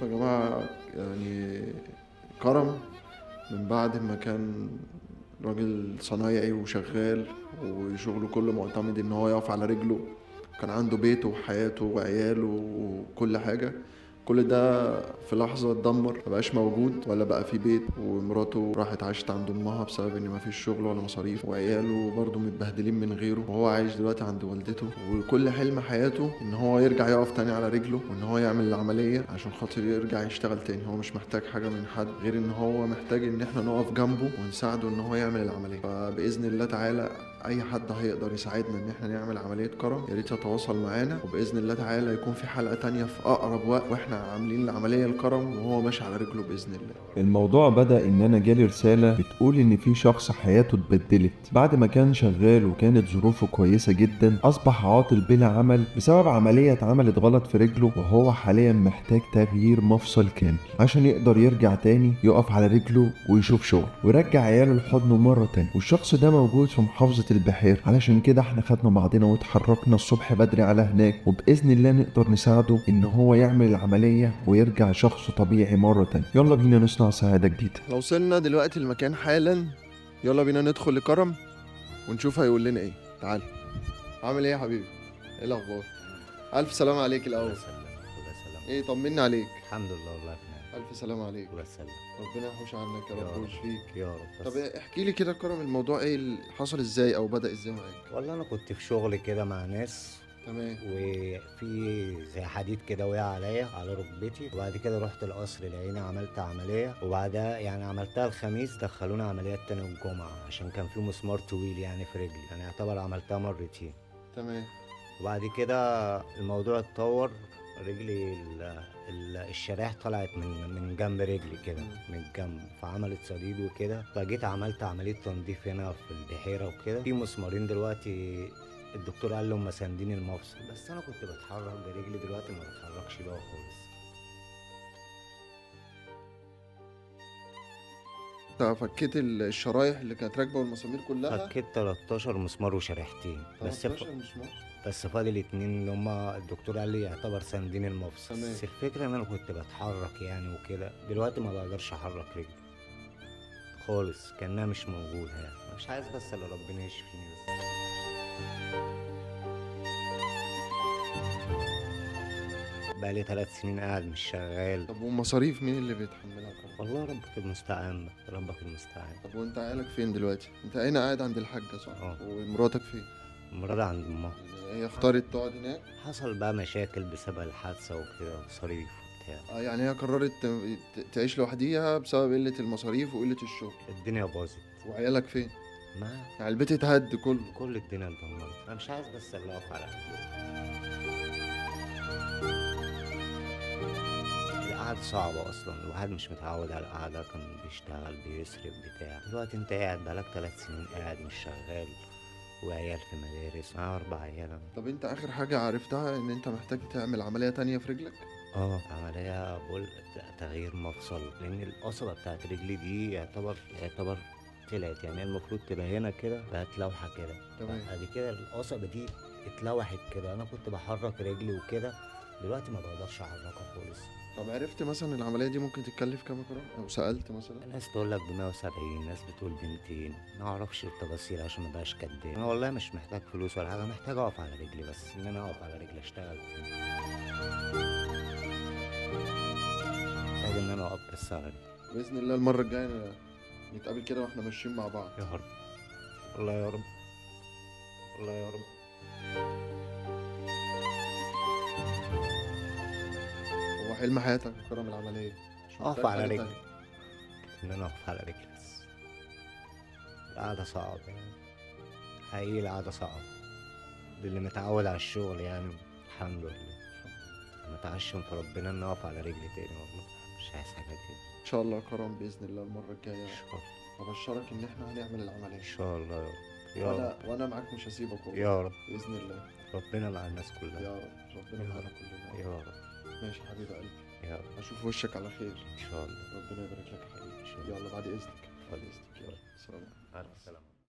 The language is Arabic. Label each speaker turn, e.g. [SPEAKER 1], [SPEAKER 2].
[SPEAKER 1] بصوا يا جماعة، يعني كرم من بعد ما كان راجل صنايعي وشغال وشغله كله معتمد ان هو يقف على رجله، كان عنده بيته وحياته وعياله وكل حاجة. كل ده في لحظة اتدمر، مبقاش موجود ولا بقى في بيت، ومراته راحت عاشت عند امها بسبب ان مفيش شغل ولا مصاريف، وعياله برضه متبهدلين من غيره، وهو عايش دلوقتي عند والدته. وكل حلم حياته ان هو يرجع يقف تاني على رجله، وان هو يعمل العملية عشان خاطر يرجع يشتغل تاني. هو مش محتاج حاجة من حد غير ان هو محتاج ان احنا نقف جنبه ونساعده ان هو يعمل العملية. فبإذن الله تعالى اي حد هيقدر يساعدنا ان احنا نعمل عملية كرم يا ريت يتواصل معانا، وبإذن الله تعالى يكون في حلقة تانية في اقرب وقت واحنا عاملين العملية الكرم وهو ماشي على رجله بإذن الله.
[SPEAKER 2] الموضوع بدأ إن أنا جالي رسالة بتقول إن في شخص حياته اتبدلت بعد ما كان شغال وكانت ظروفه كويسة جدا، أصبح عاطل بلا عمل بسبب عملية اتعملت غلط في رجله، وهو حاليا محتاج تغيير مفصل كامل عشان يقدر يرجع تاني يقف على رجله ويشوف شغل ويرجع عياله لحضنه مرة تانية. والشخص ده موجود في محافظة البحير، علشان كده احنا خدنا بعضنا واتحركنا الصبح بدري على هناك، وبإذن الله نقدر نساعده إن هو يعمل العملية ويرجع شخص طبيعي مرة تانية. يلا بينا نصنع سعادة جديدة.
[SPEAKER 1] لو وصلنا دلوقتي المكان حالا، يلا بينا ندخل لكرم ونشوف هيقول لنا ايه. تعال. عامل ايه يا حبيبي؟ ايه الاخبار؟ الف سلام عليك
[SPEAKER 3] الله
[SPEAKER 1] الاول.
[SPEAKER 3] يسلمك. الله يسلمك.
[SPEAKER 1] ايه طمنا عليك.
[SPEAKER 3] الحمد لله والله في نعمة.
[SPEAKER 1] الف سلام عليك.
[SPEAKER 3] الله يسلمك.
[SPEAKER 1] ربنا يحوش عنك يا
[SPEAKER 3] يا
[SPEAKER 1] رب
[SPEAKER 3] رب.
[SPEAKER 1] ويشفيك.
[SPEAKER 3] يا رب.
[SPEAKER 1] طب
[SPEAKER 3] بس
[SPEAKER 1] احكي لي كده كرم، الموضوع ايه اللي حصل ازاي او بدأ ازاي معاك؟
[SPEAKER 3] والله انا كنت في شغل كده مع ناس،
[SPEAKER 1] تمام.
[SPEAKER 3] وفي زي حديد كده وقع عليا على ركبتي، وبعد كده رحت القصر العيني عملت عملية، وبعدها يعني عملتها الخميس دخلونا عمليات تاني الجمعة عشان كان في مسمار طويل يعني في رجلي، يعني يعتبر عملتها مرتين.
[SPEAKER 1] تمام.
[SPEAKER 3] وبعد كده الموضوع اتطور، رجلي الشرايح طلعت من جنب رجلي كده، من الجنب، فعملت صديد وكده، فجيت عملت عملية تنظيف هنا في البحيرة وكده، في مسمارين دلوقتي الدكتور قال لهم مساندين المفصل، بس انا كنت بتحرك برجلي، دلوقتي ما بتحركش بقى خالص.
[SPEAKER 1] انت فكيت الشرايح اللي كانت راكبه والمسامير كلها؟
[SPEAKER 3] فكيت 13 مسمار وشريحتين بس
[SPEAKER 1] 13 مسمار.
[SPEAKER 3] بس فاضل اتنين اللي هما الدكتور قال لي يعتبر ساندين المفصل.
[SPEAKER 1] تمام.
[SPEAKER 3] بس الفكرة ان انا كنت بتحرك يعني وكده، دلوقتي ما بقدرش احرك رجلي خالص، كأنها مش موجودة يعني، مش عايز بس الا ربنا يشفيني بس. بقالي 3 سنين قاعد مش شغال.
[SPEAKER 1] طب والمصاريف مين اللي بيتحملها كرم؟
[SPEAKER 3] والله ربك المستعان بقى، ربك المستعان.
[SPEAKER 1] طب وانت عيالك فين دلوقتي؟ انت هنا قاعد عند الحاجه صح؟
[SPEAKER 3] اه.
[SPEAKER 1] ومراتك فين؟
[SPEAKER 3] مرة عند امها.
[SPEAKER 1] هي اختارت تقعد هناك؟
[SPEAKER 3] حصل بقى مشاكل بسبب الحادثة وكده ومصاريف وبتاع.
[SPEAKER 1] يعني هي قررت تعيش لوحديها بسبب قلة المصاريف وقلة الشغل.
[SPEAKER 3] الدنيا باظت.
[SPEAKER 1] وعيالك فين؟
[SPEAKER 3] ما
[SPEAKER 1] يعني البيت اتهد كله.
[SPEAKER 3] كل الدنيا اتدمرت، انا مش عايز بس اللي اقف على رجلي. القعدة صعبة اصلا، الواحد مش متعود على القعدة، كان بيشتغل بيصرف بتاع، دلوقتي انت قاعد بقالك 3 سنين قاعد مش شغال، وعيال في مدارس، معايا 4 عيال أنا.
[SPEAKER 1] طب انت اخر حاجة عرفتها ان انت محتاج تعمل عملية تانية في رجلك؟
[SPEAKER 3] عملية بقول تغيير مفصل، لأن القصبة بتاعت رجلي دي يعتبر طلعت، يعني هي المفروض تبقى هنا كده، بقت لوحة كده.
[SPEAKER 1] تمام.
[SPEAKER 3] بعد كده القصبة دي اتلوحت كده، أنا كنت بحرك رجلي وكده، دلوقتي ما بقدرش أحركها خالص.
[SPEAKER 1] طب عرفت مثلا العملية دي ممكن تتكلف كام يا كرم؟ او سألت مثلا؟
[SPEAKER 3] ناس تقول لك ب170، ناس بتقول ب200، ما اعرفش التفاصيل عشان ما بقاش كداب. انا والله مش محتاج فلوس ولا حاجه، محتاج اقف على رجلي بس، ان انا اقف على رجلي اشتغل فيه. محتاج ان انا اقف بس على رجلي.
[SPEAKER 1] بإذن الله المرة الجاية نتقابل كده واحنا ماشيين مع بعض.
[SPEAKER 3] يا رب. والله يا رب. والله يا رب.
[SPEAKER 1] هو حلم حياتك يا كرم العملية؟ مش
[SPEAKER 3] اقف
[SPEAKER 1] محتاج
[SPEAKER 3] على
[SPEAKER 1] حاجة
[SPEAKER 3] رجلي.
[SPEAKER 1] تانية.
[SPEAKER 3] ان انا اقف على رجلي بس. القعده صعبه يعني، حقيقي القعده صعبه للي متعود على الشغل يعني. الحمد لله متعشم في ربنا ان اقف على رجلي تاني، والله مش عايز حاجه تاني.
[SPEAKER 1] ان شاء الله يا كرم بإذن الله المرة
[SPEAKER 3] ان
[SPEAKER 1] الجاية
[SPEAKER 3] شاء الله.
[SPEAKER 1] ابشرك ان احنا هنعمل العملية.
[SPEAKER 3] ان شاء الله يا رب. يا رب.
[SPEAKER 1] وانا معاك مش هسيبك والله.
[SPEAKER 3] يا رب.
[SPEAKER 1] بإذن الله.
[SPEAKER 3] ربنا مع الناس كلها.
[SPEAKER 1] يا رب. ربنا
[SPEAKER 3] يا
[SPEAKER 1] معانا
[SPEAKER 3] رب.
[SPEAKER 1] كلنا.
[SPEAKER 3] يا رب.
[SPEAKER 1] ماشي حبيب قلبي.
[SPEAKER 3] يا رب.
[SPEAKER 1] اشوف وشك على خير.
[SPEAKER 3] ان شاء الله.
[SPEAKER 1] ربنا يبارك لك يا حبيبي.
[SPEAKER 3] إن شاء الله.
[SPEAKER 1] يلا بعد اذنك. بعد
[SPEAKER 3] اتفضل.
[SPEAKER 1] اذنك. يلا سلام عليكم.
[SPEAKER 3] مع السلامه.